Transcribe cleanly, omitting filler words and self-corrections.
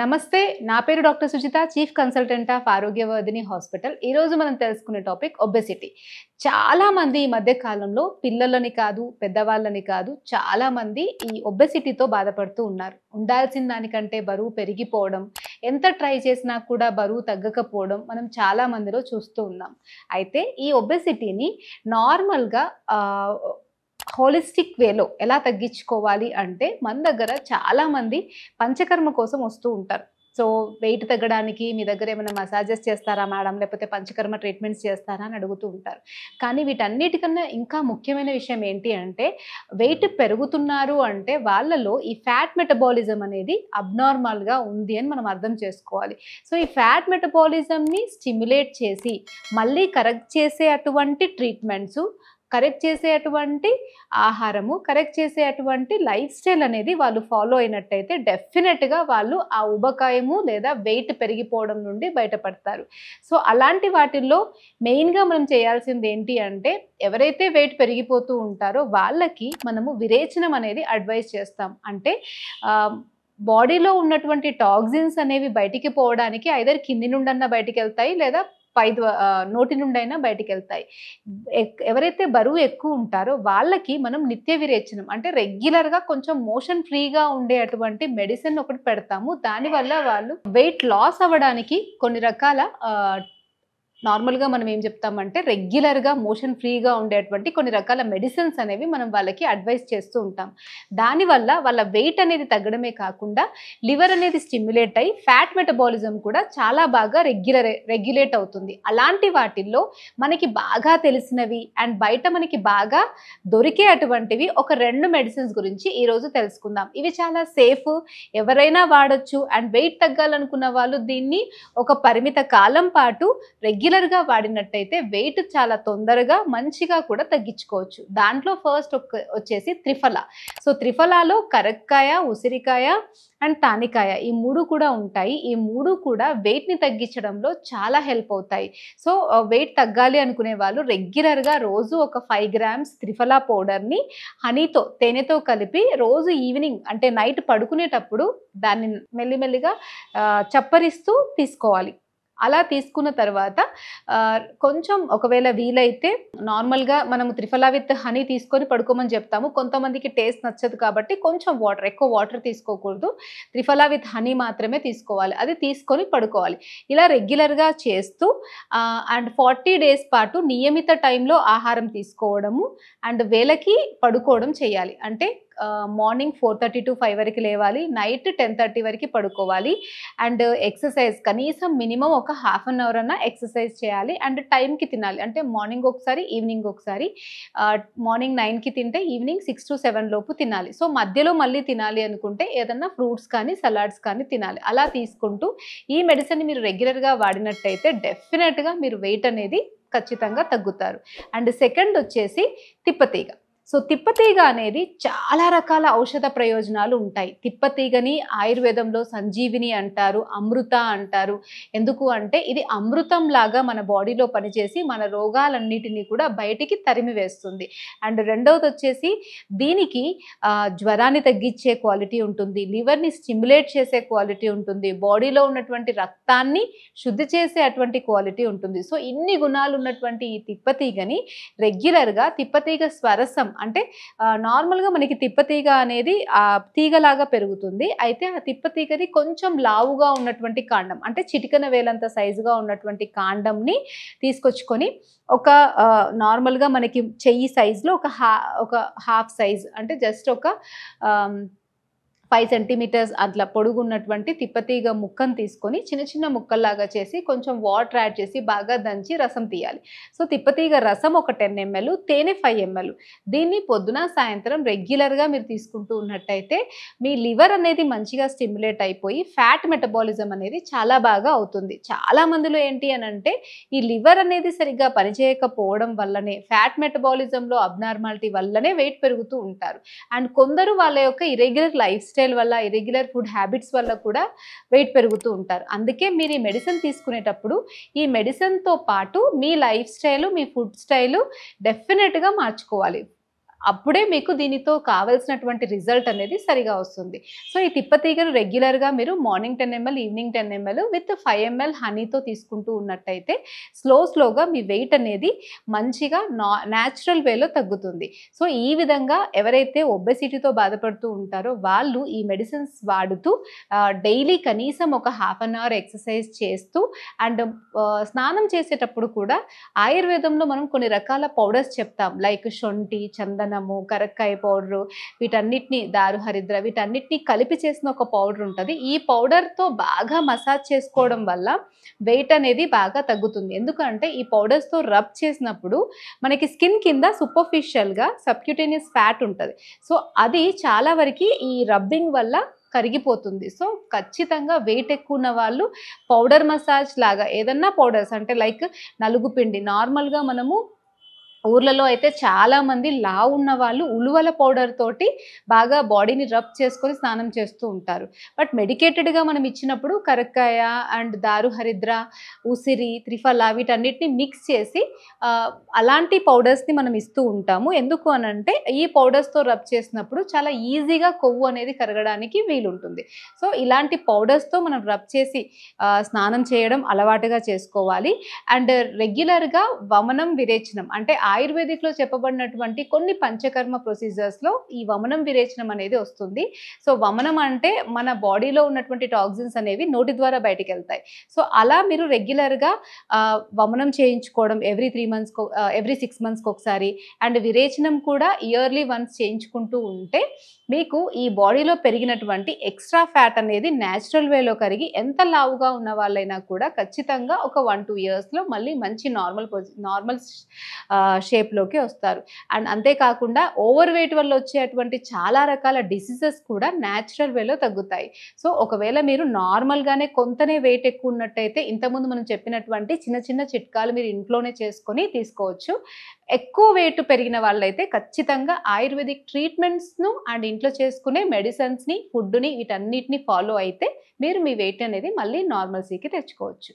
నమస్తే. నా పేరు doctor Sujitha, chief consultant of Arogyavardhini hospital. ఈరోజు మనం తెలుసుకునే టాపిక్ ఒబెసిటీ. చాలామంది ఈ మధ్య కాలంలో పిల్లలని కాదు, పెద్దవాళ్ళని కాదు, చాలామంది ఈ ఒబెసిటీతో బాధపడుతూ ఉన్నారు. ఉండాల్సిన దానికంటే బరువు పెరిగిపోవడం, ఎంత ట్రై చేసినా కూడా బరువు తగ్గకపోవడం మనం చాలా మందిలో చూస్తూ ఉన్నాం. అయితే ఈ ఒబెసిటీని నార్మల్‌గా హోలిస్టిక్ వేలో ఎలా తగ్గించుకోవాలి అంటే, మన దగ్గర చాలామంది పంచకర్మ కోసం వస్తూ ఉంటారు. సో, వెయిట్ తగ్గడానికి మీ దగ్గర ఏమైనా మసాజెస్ చేస్తారా మేడం? లేకపోతే పంచకర్మ ట్రీట్మెంట్స్ చేస్తారా అని అడుగుతూ ఉంటారు. కానీ వీటన్నిటికన్నా ఇంకా ముఖ్యమైన విషయం ఏంటి అంటే, వెయిట్ పెరుగుతున్నారు అంటే వాళ్ళలో ఈ ఫ్యాట్ మెటబాలిజం అనేది అబ్నార్మల్‌గా ఉంది అని మనం అర్థం చేసుకోవాలి. సో, ఈ ఫ్యాట్ మెటబాలిజంని స్టిమ్యులేట్ చేసి మళ్ళీ కరెక్ట్ చేసే అటువంటి ట్రీట్మెంట్సు, కరెక్ట్ చేసే అటువంటి ఆహారము, కరెక్ట్ చేసే అటువంటి లైఫ్ స్టైల్ అనేది వాళ్ళు ఫాలో అయినట్టయితే డెఫినెట్‌గా వాళ్ళు ఆ ఊబకాయము లేదా వెయిట్ పెరిగిపోవడం నుండి బయటపడతారు. సో, అలాంటి వాటిల్లో మెయిన్‌గా మనం చేయాల్సింది ఏంటి అంటే, ఎవరైతే వెయిట్ పెరిగిపోతూ ఉంటారో వాళ్ళకి మనము విరేచనం అనేది అడ్వైస్ చేస్తాం. అంటే బాడీలో ఉన్నటువంటి టాక్సిన్స్ అనేవి బయటికి పోవడానికి ఐదర్ కింది నుండన్నా బయటికెళ్తాయి లేదా నోటి నుండైనా బయటికెళ్తాయి. ఎవరైతే బరువు ఎక్కువ ఉంటారో వాళ్ళకి మనం నిత్య విరేచనం అంటే రెగ్యులర్‌గా కొంచెం మోషన్ ఫ్రీగా ఉండే అటువంటి మెడిసిన్ ఒకటి పెడతాము. దానివల్ల వాళ్ళు వెయిట్ లాస్ అవ్వడానికి కొన్ని రకాల నార్మల్‌గా మనం ఏం చెప్తామంటే రెగ్యులర్‌గా మోషన్ ఫ్రీగా ఉండేటువంటి కొన్ని రకాల మెడిసిన్స్ అనేవి మనం వాళ్ళకి అడ్వైస్ చేస్తూ ఉంటాం. దానివల్ల వాళ్ళ వెయిట్ అనేది తగ్గడమే కాకుండా లివర్ అనేది స్టిమ్యులేట్ అయ్యి ఫ్యాట్ మెటబాలిజం కూడా చాలా బాగా రెగ్యులేట్ అవుతుంది. అలాంటి వాటిల్లో మనకి బాగా తెలిసినవి అండ్ బయట మనకి బాగా దొరికే అటువంటివి ఒక 2 మెడిసిన్స్ గురించి ఈరోజు తెలుసుకుందాం. ఇవి చాలా సేఫ్, ఎవరైనా వాడొచ్చు అండ్ వెయిట్ తగ్గాలనుకున్న వాళ్ళు దీన్ని ఒక పరిమిత కాలం పాటు రెగ్యులర్‌గా వాడినట్టయితే వెయిట్ చాలా తొందరగా, మంచిగా కూడా తగ్గించుకోవచ్చు. దాంట్లో ఫస్ట్ వచ్చేసి త్రిఫల. సో, త్రిఫలాలో కరక్కాయ, ఉసిరికాయ అండ్ తానికాయ ఈ 3 కూడా ఉంటాయి. ఈ 3 కూడా వెయిట్‌ని తగ్గించడంలో చాలా హెల్ప్ అవుతాయి. సో, వెయిట్ తగ్గాలి అనుకునే వాళ్ళు రెగ్యులర్‌గా రోజు ఒక 5 గ్రామ్స్ త్రిఫలా పౌడర్‌ని హనీతో, తేనెతో కలిపి రోజు ఈవినింగ్ అంటే నైట్ పడుకునేటప్పుడు దాన్ని మెల్లిమెల్లిగా చప్పరిస్తూ తీసుకోవాలి. అలా తీసుకున్న తర్వాత కొంచెం ఒకవేళ వీలైతే నార్మల్‌గా మనము త్రిఫలా విత్ హనీ తీసుకొని పడుకోమని చెప్తాము. కొంతమందికి టేస్ట్ నచ్చదు కాబట్టి కొంచెం వాటర్, ఎక్కువ వాటర్ తీసుకోకూడదు. త్రిఫలా విత్ హనీ మాత్రమే తీసుకోవాలి. అది తీసుకొని పడుకోవాలి. ఇలా రెగ్యులర్‌గా చేస్తూ అండ్ 40 డేస్ పాటు నియమిత టైంలో ఆహారం తీసుకోవడము అండ్ వేళకి పడుకోవడం చేయాలి. అంటే మార్నింగ్ 4:30-5 వరకు లేవాలి. నైట్ 10:30 వరకు పడుకోవాలి. అండ్ ఎక్సర్సైజ్ కనీసం మినిమం ఒక హాఫ్ అన్ అవర్ అన్నా ఎక్సర్సైజ్ చేయాలి. అండ్ టైంకి తినాలి. అంటే మార్నింగ్ ఒకసారి, ఈవినింగ్ ఒకసారి. మార్నింగ్ 9కి తింటే ఈవినింగ్ 6-7 లోపు తినాలి. సో, మధ్యలో మళ్ళీ తినాలి అనుకుంటే ఏదన్నా ఫ్రూట్స్ కానీ, సలాడ్స్ కానీ తినాలి. అలా తీసుకుంటూ ఈ మెడిసిన్‌ని మీరు రెగ్యులర్‌గా వాడినట్టయితే డెఫినెట్‌గా మీరు వెయిట్ అనేది ఖచ్చితంగా తగ్గుతారు. అండ్ సెకండ్ వచ్చేసి తిప్పతీగ. సో, తిప్పతీగ అనేది చాలా రకాల ఔషధ ప్రయోజనాలు ఉంటాయి. తిప్పతీగని ఆయుర్వేదంలో సంజీవిని అంటారు, అమృత అంటారు. ఎందుకు అంటే ఇది అమృతం లాగా మన బాడీలో పనిచేసి మన రోగాలన్నిటిని కూడా బయటికి తరిమివేస్తుంది. అండ్ రెండవది వచ్చేసి దీనికి జ్వరాన్ని తగ్గించే క్వాలిటీ ఉంటుంది. లివర్‌ని స్టిమ్యులేట్ చేసే క్వాలిటీ ఉంటుంది. బాడీలో ఉన్నటువంటి రక్తాన్ని శుద్ధి చేసే అటువంటి క్వాలిటీ ఉంటుంది. సో, ఇన్ని గుణాలు ఉన్నటువంటి ఈ తిప్పతీగని రెగ్యులర్‌గా తిప్పతీగ స్వరసం అంటే నార్మల్‌గా మనకి తిప్పతీగ అనేది తీగలాగా పెరుగుతుంది. అయితే ఆ తిప్పతీగని కొంచెం లావుగా ఉన్నటువంటి కాండం అంటే చిటికెన వేలంత సైజుగా ఉన్నటువంటి కాండంని తీసుకొచ్చుకొని ఒక నార్మల్‌గా మనకి చెయ్యి సైజులో ఒక హాఫ్ సైజ్ అంటే జస్ట్ ఒక 5 సెంటీమీటర్స్ అట్లా పొడుగున్నటువంటి తిప్పతీగ ముక్కను తీసుకొని చిన్న చిన్న ముక్కల్లాగా చేసి కొంచెం వాటర్ యాడ్ చేసి బాగా దంచి రసం తీయాలి. సో, తిప్పతీగ రసం ఒక 10 ml, తేనె 5 ml. దీన్ని పొద్దున, సాయంత్రం రెగ్యులర్‌గా మీరు తీసుకుంటూ ఉన్నట్టయితే మీ లివర్ అనేది మంచిగా స్టిమ్యులేట్ అయిపోయి ఫ్యాట్ మెటబాలిజం అనేది చాలా బాగా అవుతుంది. చాలా మందిలో ఏంటి అనంటే ఈ లివర్ అనేది సరిగ్గా పనిచేయకపోవడం వల్లనే, ఫ్యాట్ మెటబాలిజంలో అబ్నార్మాలిటీ వల్లనే వెయిట్ పెరుగుతూ ఉంటారు. అండ్ కొందరు వాళ్ళ యొక్క ఇర్రెగ్యులర్ లైఫ్ స్టైల్ వల్ల, ఇర్రెగ్యులర్ ఫుడ్ హ్యాబిట్స్ వల్ల కూడా వెయిట్ పెరుగుతూ ఉంటారు. అందుకే మీరు ఈ మెడిసిన్ తీసుకునేటప్పుడు ఈ మెడిసిన్‌తో పాటు మీ లైఫ్ స్టైల్, మీ ఫుడ్ స్టైల్ డెఫినిట్‌గా మార్చుకోవాలి. అప్పుడే మీకు దీనితో కావాల్సినటువంటి రిజల్ట్ అనేది సరిగా వస్తుంది. సో, ఈ తిప్పతీగను రెగ్యులర్‌గా మీరు morning 10 ml, evening 10 ml with 5 ml హనీతో తీసుకుంటూ ఉన్నట్టయితే స్లోగా మీ వెయిట్ అనేది మంచిగా న్యాచురల్ వేలో తగ్గుతుంది. సో, ఈ విధంగా ఎవరైతే ఒబెసిటీతో బాధపడుతూ ఉంటారో వాళ్ళు ఈ మెడిసిన్స్ వాడుతూ డైలీ కనీసం ఒక హాఫ్ అన్ అవర్ ఎక్సర్సైజ్ చేస్తూ అండ్ స్నానం చేసేటప్పుడు కూడా ఆయుర్వేదంలో మనం కొన్ని రకాల పౌడర్స్ చెప్తాం. లైక్ శొంఠి, చందనము, కరక్కాయ పౌడరు, వీటన్నిటిని దారుహరిద్ర వీటన్నిటిని కలిపి చేసిన ఒక పౌడర్ ఉంటది. ఈ పౌడర్‌తో బాగా మసాజ్ చేసుకోవడం వల్ల వెయిట్ అనేది బాగా తగ్గుతుంది. ఎందుకంటే ఈ పౌడర్స్‌తో రబ్ చేసినప్పుడు మనకి స్కిన్ కింద సూపర్ఫిషియల్‌గా సబ్క్యూటేనియస్ ఫ్యాట్ ఉంటది. సో, అది చాలా వరకి ఈ రబ్బింగ్ వల్ల కరిగిపోతుంది. సో, ఖచ్చితంగా వెయిట్ ఎక్కువ ఉన్న వాళ్ళు పౌడర్ మసాజ్ లాగా ఏదన్నా పౌడర్స్ అంటే లైక్ నలుగు పిండి నార్మల్‌గా మనము ఊర్లలో అయితే చాలామంది లావు ఉన్న వాళ్ళు ఉలువల పౌడర్ తోటి బాగా బాడీని రబ్ చేసుకొని స్నానం చేస్తూ ఉంటారు. బట్ మెడికేటెడ్‌గా మనం ఇచ్చినప్పుడు కరక్కాయ అండ్ దారుహరిద్ర, ఉసిరి, త్రిఫల వీటన్నిటిని మిక్స్ చేసి అలాంటి పౌడర్స్‌ని మనం ఇస్తూ ఉంటాము. ఎందుకు అనంటే ఈ పౌడర్స్‌తో రబ్ చేసినప్పుడు చాలా ఈజీగా కొవ్వు అనేది కరగడానికి వీలుంటుంది. సో, ఇలాంటి పౌడర్స్‌తో మనం రబ్ చేసి స్నానం చేయడం అలవాటుగా చేసుకోవాలి. అండ్ రెగ్యులర్‌గా వమనం, విరేచనం అంటే ఆయుర్వేదిక్‌లో చెప్పబడినటువంటి కొన్ని పంచకర్మ ప్రొసీజర్స్‌లో ఈ వమనం, విరేచనం అనేది వస్తుంది. సో, వమనం అంటే మన బాడీలో ఉన్నటువంటి టాక్సిన్స్ అనేవి నోటి ద్వారా బయటికెళ్తాయి. సో, అలా మీరు రెగ్యులర్‌గా వమనం చేయించుకోవడం ఎవ్రీ 6 మంత్స్‌కి ఒకసారి అండ్ విరేచనం కూడా ఇయర్లీ వన్స్ చేయించుకుంటూ ఉంటే మీకు ఈ బాడీలో పెరిగినటువంటి ఎక్స్ట్రా ఫ్యాట్ అనేది న్యాచురల్ వేలో కరిగి ఎంత లావుగా ఉన్న వాళ్ళైనా కూడా ఖచ్చితంగా ఒక 1-2 ఇయర్స్‌లో మళ్ళీ మంచి నార్మల్ షేప్‌లోకి వస్తారు. అండ్ అంతేకాకుండా ఓవర్ వెయిట్ వల్ల వచ్చేటువంటి చాలా రకాల డిసీజెస్ కూడా న్యాచురల్ వేలో తగ్గుతాయి. సో, ఒకవేళ మీరు నార్మల్‌గానే కొంతనే వెయిట్ ఎక్కువ ఉన్నట్టయితే ఇంతకుముందు మనం చెప్పినటువంటి చిన్న చిన్న చిట్కాలు మీరు ఇంట్లోనే చేసుకొని తీసుకోవచ్చు. ఎక్కువ వెయిట్ పెరిగిన వాళ్ళైతే ఖచ్చితంగా ఆయుర్వేదిక్ ట్రీట్మెంట్స్‌ను అండ్ ఇంట్లో చేసుకునే మెడిసిన్స్‌ని, ఫుడ్‌ని వీటన్నిటిని ఫాలో అయితే మీరు మీ వెయిట్ అనేది మళ్ళీ నార్మల్సీకి తెచ్చుకోవచ్చు.